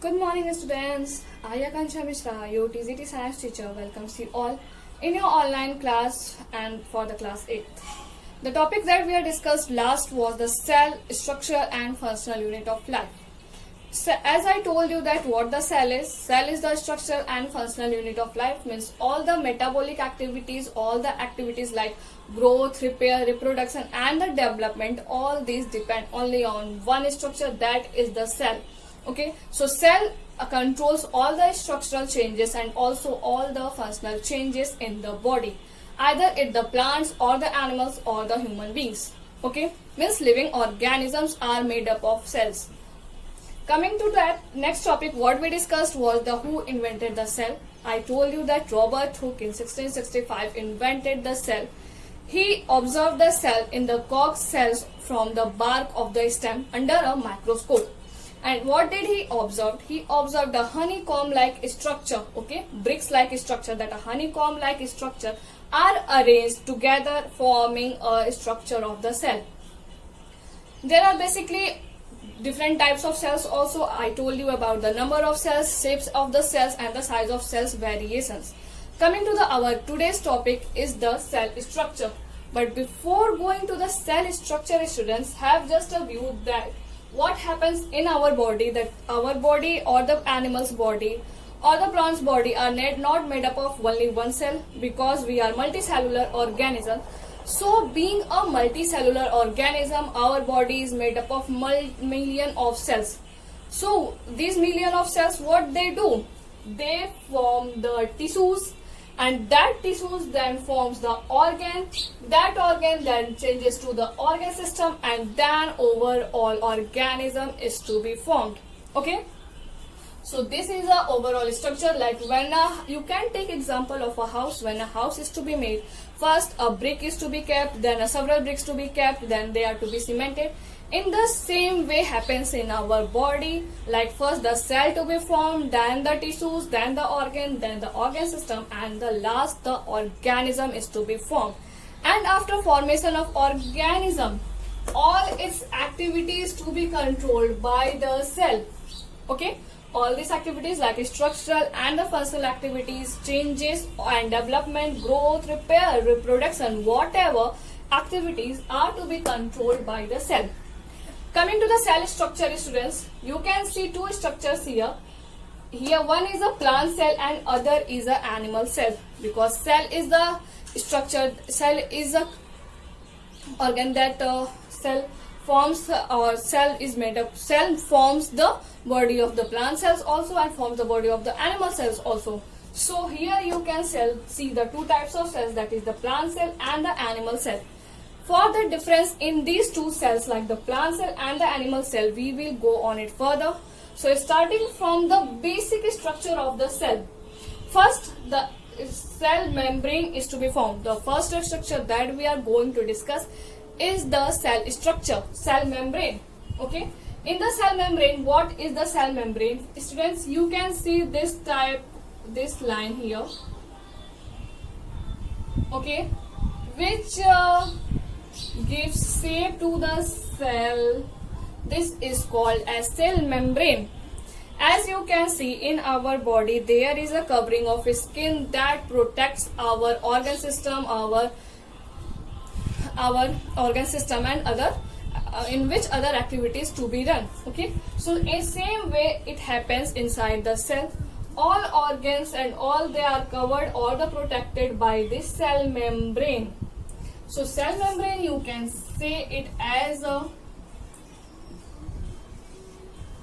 Good morning, students. I, Akansha Mishra, your TZT science teacher, welcomes you all in your online class and for the class 8th. The topic that we have discussed last was the cell structure and functional unit of life. So, as I told you that what the cell is the structure and functional unit of life, means all the metabolic activities, all the activities like growth, repair, reproduction and the development, all these depend only on one structure, that is the cell. Okay, so cell controls all the structural changes and also all the functional changes in the body, either it the plants or the animals or the human beings. Okay, means living organisms are made up of cells. Coming to that next topic, what we discussed was the who invented the cell. I told you that Robert Hooke in 1665 invented the cell. He observed the cell in the Koch cells from the bark of the stem under a microscope. And what did he observe? He observed a honeycomb-like structure, okay, bricks-like structure, that a honeycomb-like structure are arranged together forming a structure of the cell. There are basically different types of cells also. I told you about the number of cells, shapes of the cells and the size of cells variations. Coming to our today's topic is the cell structure. But before going to the cell structure, students, have just a view that what happens in our body, that our body or the animal's body or the plant's body are not made up of only one cell, because we are multicellular organism. So being a multicellular organism, our body is made up of million of cells. So these million of cells, what they do? They form the tissues, and that tissues then forms the organ. That organ then changes to the organ system, and then overall organism is to be formed. Okay, so this is the overall structure. Like when you can take example of a house. When a house is to be made, first a brick is to be kept, then several bricks to be kept, then they are to be cemented. In the same way happens in our body, like first the cell to be formed, then the tissues, then the organ system, and the last the organism is to be formed. And after formation of organism, all its activities to be controlled by the cell. Okay, all these activities like structural and the functional activities, changes and development, growth, repair, reproduction, whatever activities are to be controlled by the cell. Coming to the cell structure, students, you can see two structures here. Here one is a plant cell and other is a animal cell, because cell is the structure, cell is a organ that cell forms, or cell is made up, cell forms the body of the plant cells also and forms the body of the animal cells also. So here you can see the two types of cells, that is the plant cell and the animal cell. For the difference in these two cells, like the plant cell and the animal cell, we will go on it further. So starting from the basic structure of the cell, first the cell membrane is to be formed. The first structure that we are going to discuss is the cell structure, cell membrane. Okay, in the cell membrane, what is the cell membrane? Students, you can see this line here, okay, which gives shape to the cell. This is called as cell membrane. As you can see in our body, there is a covering of skin that protects our organ system, our organ system and other in which other activities to be done. Okay, so in same way it happens inside the cell. All organs and all they are covered or the protected by this cell membrane. So cell membrane, you can say it as a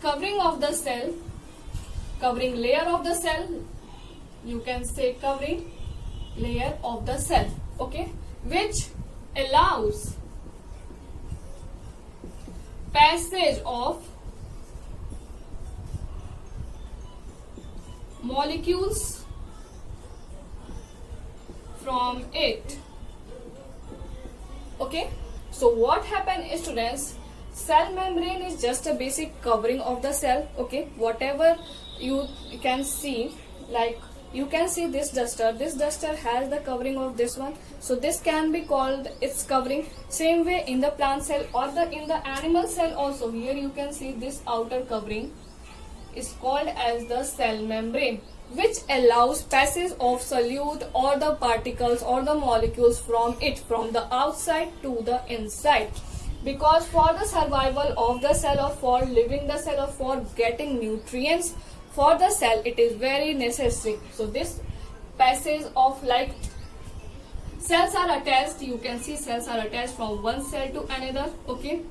covering of the cell, covering layer of the cell. You can say covering layer of the cell, okay, which allows passage of molecules from it. Okay, so what happens, students? Cell membrane is just a basic covering of the cell. Okay, whatever you can see, like you can see this duster has the covering of this one, so this can be called its covering. Same way in the plant cell or in the animal cell also, here you can see this outer covering. is called as the cell membrane, which allows passage of solute or the particles or the molecules from it, from the outside to the inside. Because for the survival of the cell, or for living the cell, or for getting nutrients for the cell, it is very necessary. So this passage of, like, cells are attached, you can see cells are attached from one cell to another. Okay,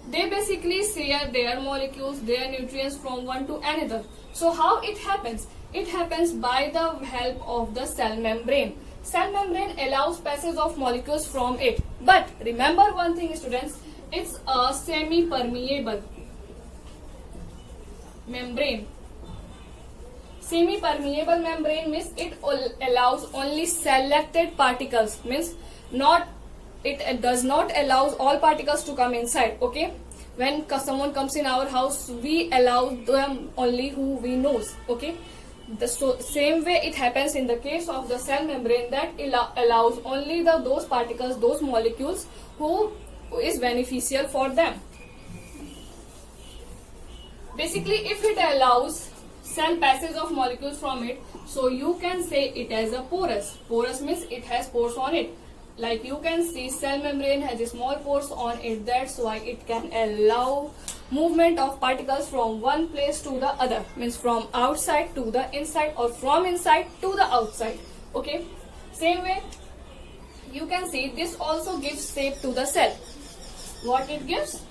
they basically share their molecules, their nutrients from one to another. So how it happens? It happens by the help of the cell membrane. Cell membrane allows passage of molecules from it. But remember one thing, students, it's a semi-permeable membrane. Semi-permeable membrane means it allows only selected particles, means not, it does not allow all particles to come inside. Okay, when someone comes in our house, we allow them only who we knows. Okay, so same way it happens in the case of the cell membrane, that allows only those particles, those molecules who is beneficial for them. Basically, if it allows cell passage of molecules from it, so you can say it as a porous. Porous means it has pores on it. Like you can see, cell membrane has a small pores on it, that's why it can allow movement of particles from one place to the other, means from outside to the inside, or from inside to the outside. Okay, same way you can see this also gives shape to the cell. What it gives?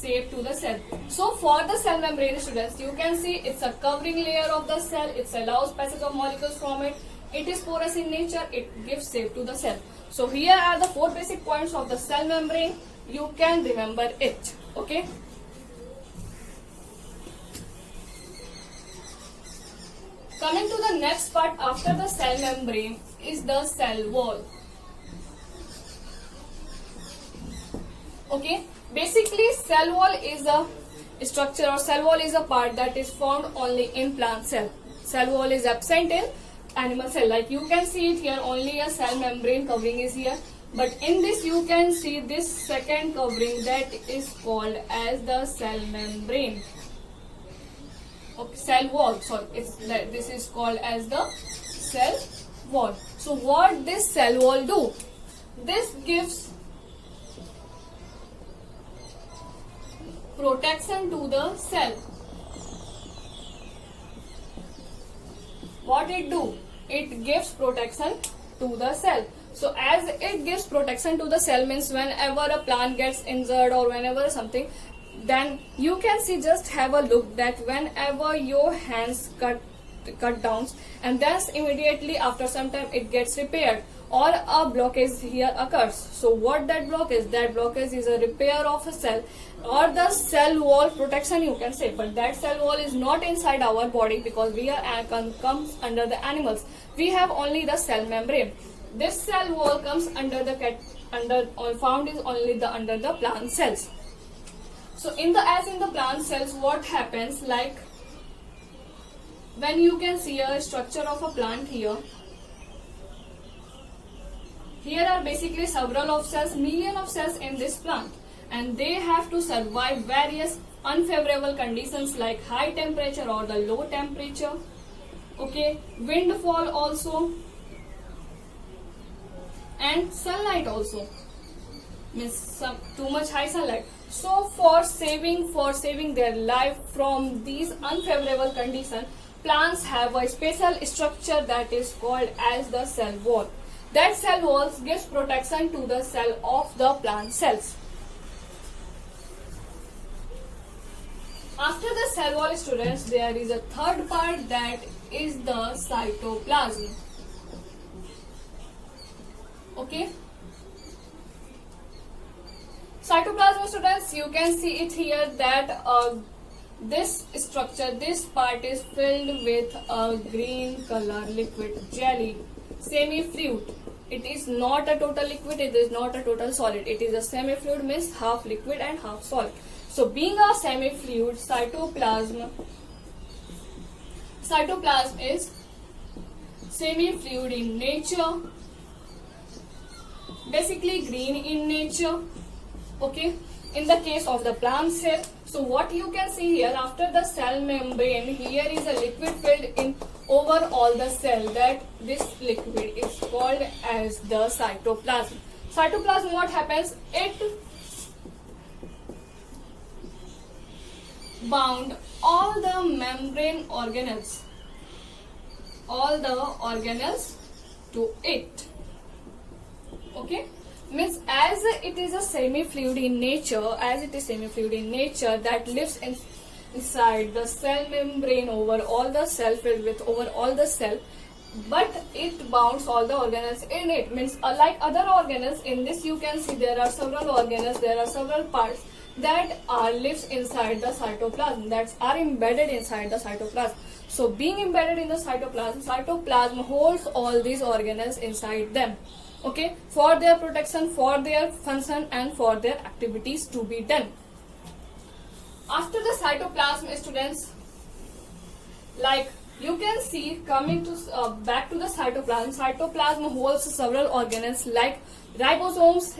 Shape to the cell. So for the cell membrane, students, you can see it's a covering layer of the cell, it allows passage of molecules from it, it is porous in nature, it gives shape to the cell. So here are the 4 basic points of the cell membrane, you can remember it. Okay, coming to the next part after the cell membrane is the cell wall. Okay, basically cell wall is a structure, or cell wall is a part that is formed only in plant cell. Cell wall is absent in animal cell. Like you can see it here, only a cell membrane covering is here, but in this you can see this second covering, that is called as the cell membrane. Okay, cell wall, sorry, this is called as the cell wall. So what this cell wall do? This gives protection to the cell. What it do? It gives protection to the cell. So as it gives protection to the cell, means whenever a plant gets injured or whenever something, then you can see, just have a look, that whenever your hands cut down, and then immediately after some time it gets repaired, or a blockage here occurs. So what that blockage? That blockage is a repair of a cell, or the cell wall protection, you can say. But that cell wall is not inside our body, because we are comes under the animals. We have only the cell membrane. This cell wall comes under the found is only the under the plant cells. So in the plant cells, what happens, like when you can see a structure of a plant here. Here are basically several of cells, million of cells in this plant, and they have to survive various unfavorable conditions like high temperature or the low temperature. Okay, windfall also, and sunlight also, means too much high sunlight. So for saving their life from these unfavorable conditions, plants have a special structure that is called as the cell wall. That cell wall gives protection to the cell of the plant cells. After the cell wall, students, there is a third part, that is the cytoplasm. Okay. Cytoplasm, students, you can see it here, that this structure, this part is filled with a green color liquid jelly, semi-fluid. It is not a total liquid, it is not a total solid. It is a semi-fluid, means half liquid and half solid. So being a semi-fluid, cytoplasm is semi-fluid in nature, basically green in nature. Okay, in the case of the plant cell. So what you can see here, after the cell membrane, here is a liquid filled in over all the cell. That this liquid is called as the cytoplasm. Cytoplasm, what happens? It bound all the membrane organelles, to it. Okay, means as it is a semi-fluid in nature, that lives inside the cell membrane over all the cell, filled with over all the cell, but it bounds all the organelles in it. Means like other organelles, in this you can see there are several organelles, there are several parts that are lives inside the cytoplasm, that are embedded inside the cytoplasm. So being embedded in the cytoplasm holds all these organelles inside them, okay, for their protection, for their function, and for their activities to be done. After the cytoplasm, students, like you can see, coming to back to the cytoplasm holds several organelles like ribosomes,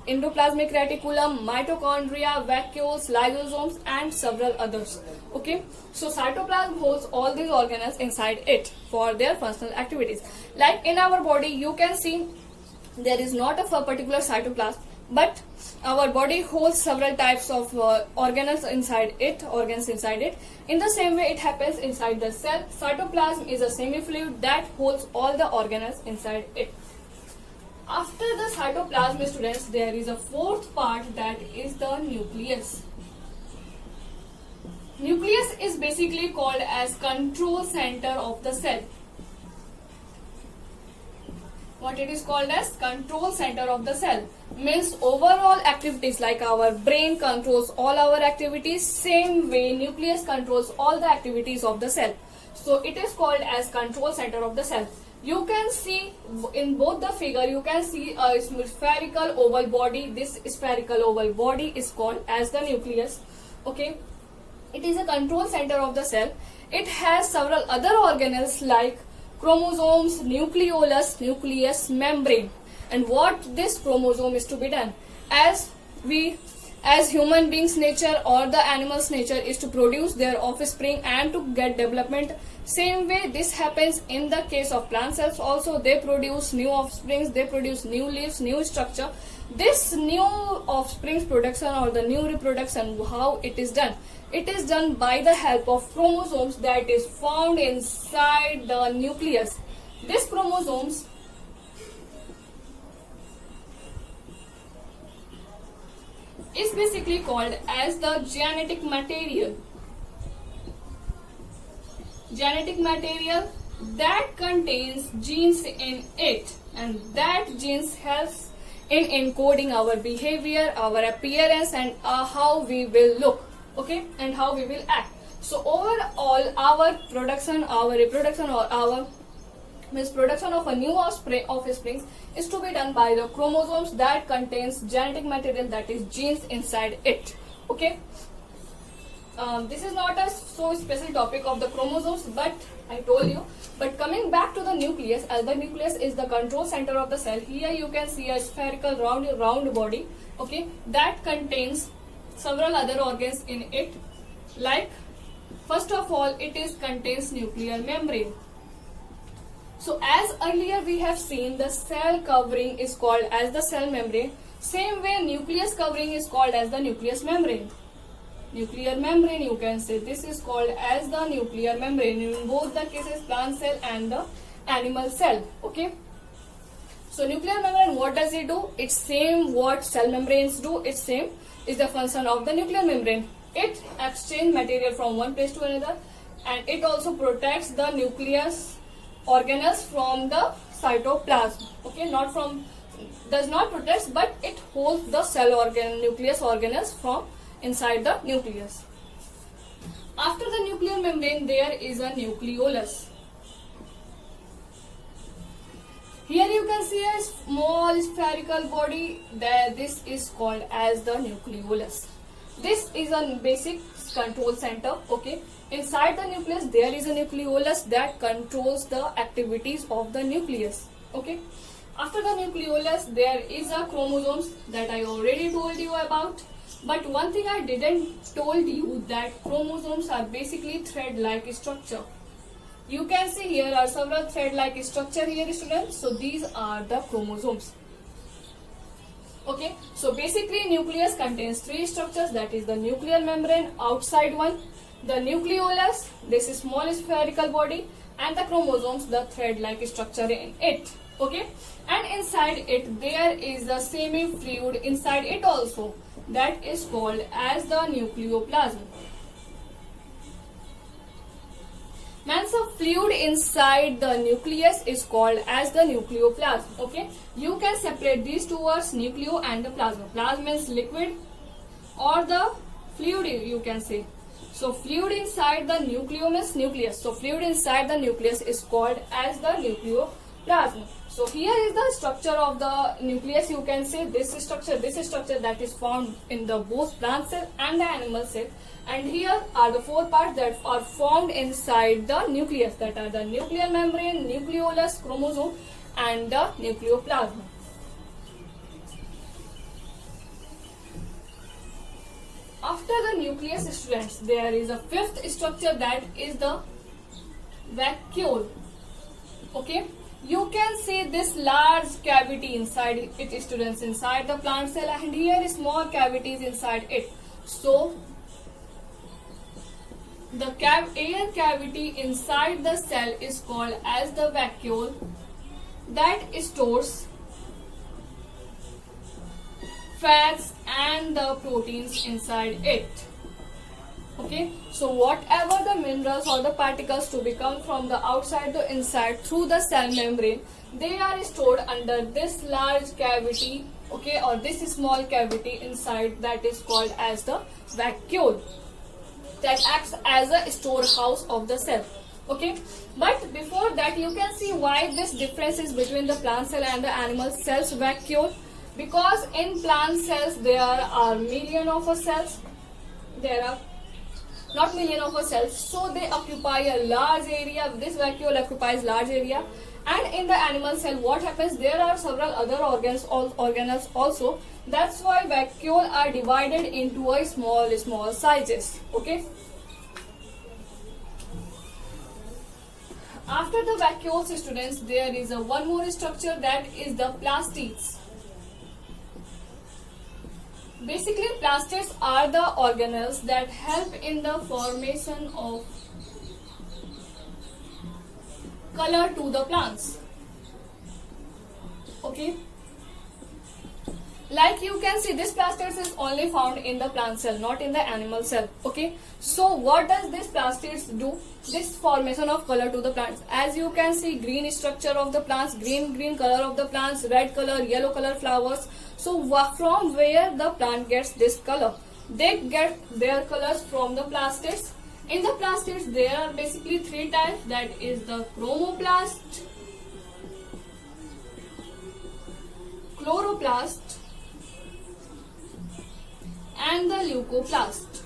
endoplasmic reticulum, mitochondria, vacuoles, lysosomes, and several others. Okay, so cytoplasm holds all these organelles inside it for their functional activities. Like in our body, you can see there is not a particular cytoplasm, but our body holds several types of organelles inside it, In the same way, it happens inside the cell. Cytoplasm is a semi-fluid that holds all the organelles inside it. After the cytoplasm, students, there is a fourth part, that is the nucleus. Nucleus is basically called as control center of the cell. What it is called as? Control center of the cell. Means overall activities, like our brain controls all our activities, same way nucleus controls all the activities of the cell. So it is called as control center of the cell. You can see in both the figure, you can see a spherical oval body. This spherical oval body is called as the nucleus. Okay, it is a control center of the cell. It has several other organelles like chromosomes, nucleolus, nucleus, membrane. And what this chromosome is to be done? As human beings' nature or the animal's nature is to produce their offspring and to get development. Same way this happens in the case of plant cells also. They produce new offsprings, they produce new leaves, new structure. This new offspring's production or the new reproduction, how it is done? It is done by the help of chromosomes that is found inside the nucleus. These chromosomes is basically called as the genetic material. Genetic material that contains genes in it, and that genes helps in encoding our behavior, our appearance, and how we will look, okay, and how we will act. So overall, our production, our reproduction, or our production of a new offspring is to be done by the chromosomes that contains genetic material, that is genes inside it. Okay. This is not a so special topic of the chromosomes, but I told you. But coming back to the nucleus, as the nucleus is the control center of the cell, here you can see a spherical round body, okay, that contains several other organs in it. Like, first of all, it contains nuclear membrane. So as earlier we have seen, the cell covering is called as the cell membrane. Same way, nucleus covering is called as the nucleus membrane. Nuclear membrane, you can say, this is called as the nuclear membrane in both the cases, plant cell and the animal cell. Okay. So nuclear membrane, what does it do? It's same what cell membranes do. It's same is the function of the nuclear membrane. It exchanges material from one place to another, and it also protects the nucleus organelles from the cytoplasm. Okay, does not protect, but it holds the nucleus organelles from inside the nucleus. After the nuclear membrane, there is a nucleolus. Here you can see a small spherical body. This is called as the nucleolus. This is a basic control center. Okay, inside the nucleus there is a nucleolus that controls the activities of the nucleus. Okay, after the nucleolus there is a chromosomes that I already told you about. But one thing I didn't told you that chromosomes are basically thread-like structure. You can see here are several thread-like structure here, students. So these are the chromosomes. Okay, so basically nucleus contains three structures, that is the nuclear membrane, outside one, the nucleolus, this is small spherical body, and the chromosomes, the thread-like structure in it. Okay, and inside it there is the semi-fluid inside it also, that is called as the nucleoplasm. Means a fluid inside the nucleus is called as the nucleoplasm. Okay, you can separate these two words, nucleo and the plasma. Plasma means liquid or the fluid, you can say. So fluid inside the nucleo means nucleus. So fluid inside the nucleus is called as the nucleoplasm. So here is the structure of the nucleus. You can say this structure that is found in the both plant cell and the animal cell. And here are the four parts that are formed inside the nucleus, that are the nuclear membrane, nucleolus, chromosome, and the nucleoplasm. After the nucleus, students, there is a fifth structure, that is the vacuole. Okay, you can see this large cavity inside it, students, inside the plant cell, and here is small cavities inside it. So the air cavity inside the cell is called as the vacuole, that stores fats and the proteins inside it. Okay, so whatever the minerals or the particles to become from the outside to inside through the cell membrane, they are stored under this large cavity, okay, or this small cavity inside, that is called as the vacuole, that acts as a storehouse of the cell. Okay, but before that you can see why this difference is between the plant cell and the animal cells vacuole. Because in plant cells there are million of cells, there are not million of cells, so they occupy a large area. This vacuole occupies large area. And in the animal cell, what happens, there are several other organelles also. That's why vacuole are divided into a small sizes. Okay, after the vacuoles, students, there is a one more structure, that is the plastids. Basically, plastids are the organelles that help in the formation of color to the plants. Okay, like you can see, this plastids is only found in the plant cell, not in the animal cell. Okay, so what does this plastids do? This formation of color to the plants. As you can see, green structure of the plants, green color of the plants, red color, yellow color flowers. So from where the plant gets this color? They get their colors from the plastids. In the plastids, there are basically three types, that is the chromoplast, chloroplast, and the leucoplast.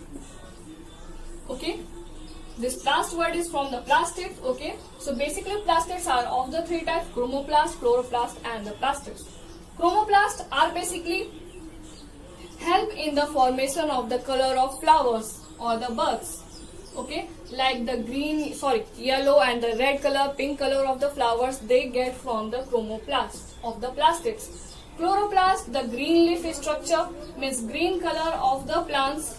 Okay, this plast word is from the plastids. Okay, so basically plastids are of the three types: chromoplast, chloroplast, and the plastids. Chromoplasts are basically help in the formation of the color of flowers or the buds. Okay, like the yellow and the red color, pink color of the flowers, they get from the chromoplast of the plastids. Chloroplast, the green leaf structure, means green color of the plants.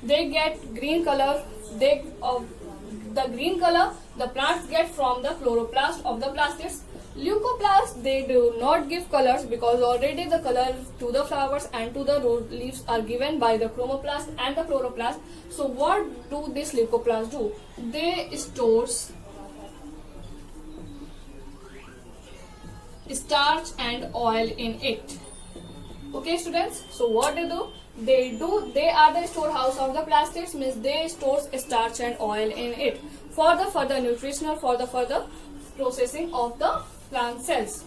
They get green color. The green color the plants get from the chloroplast of the plastids. Leucoplast, they do not give colors, because already the color to the flowers and to the root leaves are given by the chromoplast and the chloroplast. So what do this leucoplast do? They stores starch and oil in it. Okay, students, so what they do? They are the storehouse of the plastids, means they store starch and oil in it for the further nutritional, for the further processing of the plant cells.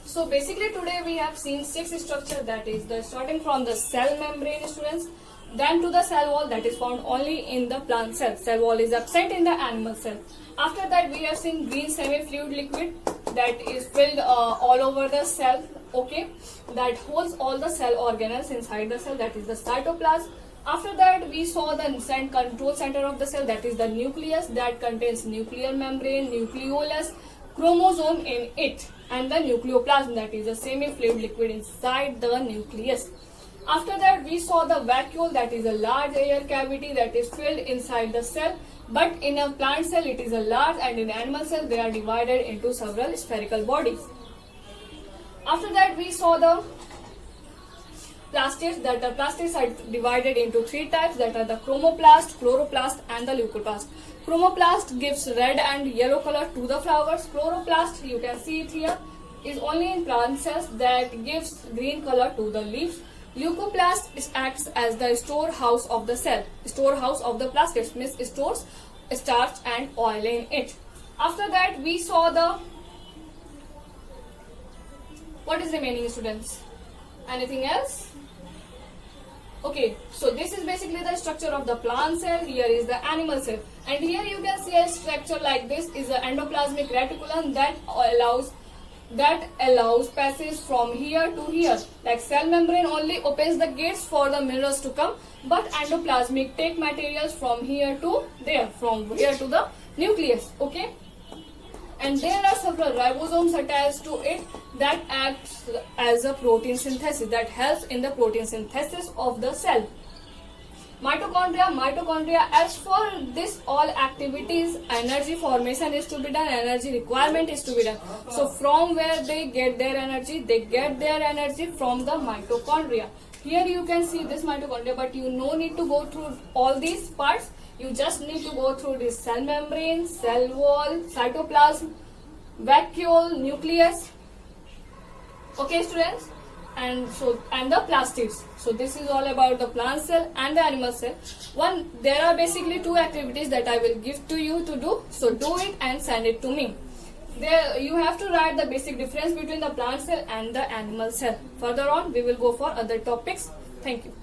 So basically today we have seen 6 structures, that is the starting from the cell membrane, students, then to the cell wall, that is found only in the plant cell. Cell wall is absent in the animal cell. After that we have seen green semi-fluid liquid that is filled all over the cell okay, that holds all the cell organelles inside the cell, that is the cytoplasm. After that, we saw the control center of the cell, that is the nucleus, that contains nuclear membrane, nucleolus, chromosome in it, and the nucleoplasm, that is the semi-fluid liquid inside the nucleus. After that, we saw the vacuole, that is a large air cavity that is filled inside the cell, but in a plant cell it is a large, and in animal cell they are divided into several spherical bodies. After that, we saw the plastids, that the plastids are divided into three types, that are the chromoplast, chloroplast, and the leucoplast. Chromoplast gives red and yellow color to the flowers. Chloroplast, you can see it here, is only in plant cells, that gives green color to the leaves. Leucoplast acts as the storehouse of the cell, storehouse of the plastids, means stores starch and oil in it. After that, we saw the, what is remaining, students? Anything else? Okay, so this is basically the structure of the plant cell. Here is the animal cell, and here you can see a structure like this is the endoplasmic reticulum that allows passage from here to here. Like cell membrane only opens the gates for the minerals to come, but endoplasmic take materials from here to there, from here to the nucleus. Okay, and there are several ribosomes attached to it that acts as a protein synthesis, that helps in the protein synthesis of the cell. Mitochondria, as for this all activities, energy formation is to be done, energy requirement is to be done. So from where they get their energy from the mitochondria. Here you can see this mitochondria, but you no need to go through all these parts. You just need to go through this cell membrane, cell wall, cytoplasm, vacuole, nucleus. Okay, students, and the plastids. So this is all about the plant cell and the animal cell. There are basically two activities that I will give to you to do. So do it and send it to me. There you have to write the basic difference between the plant cell and the animal cell. Further on, we will go for other topics. Thank you.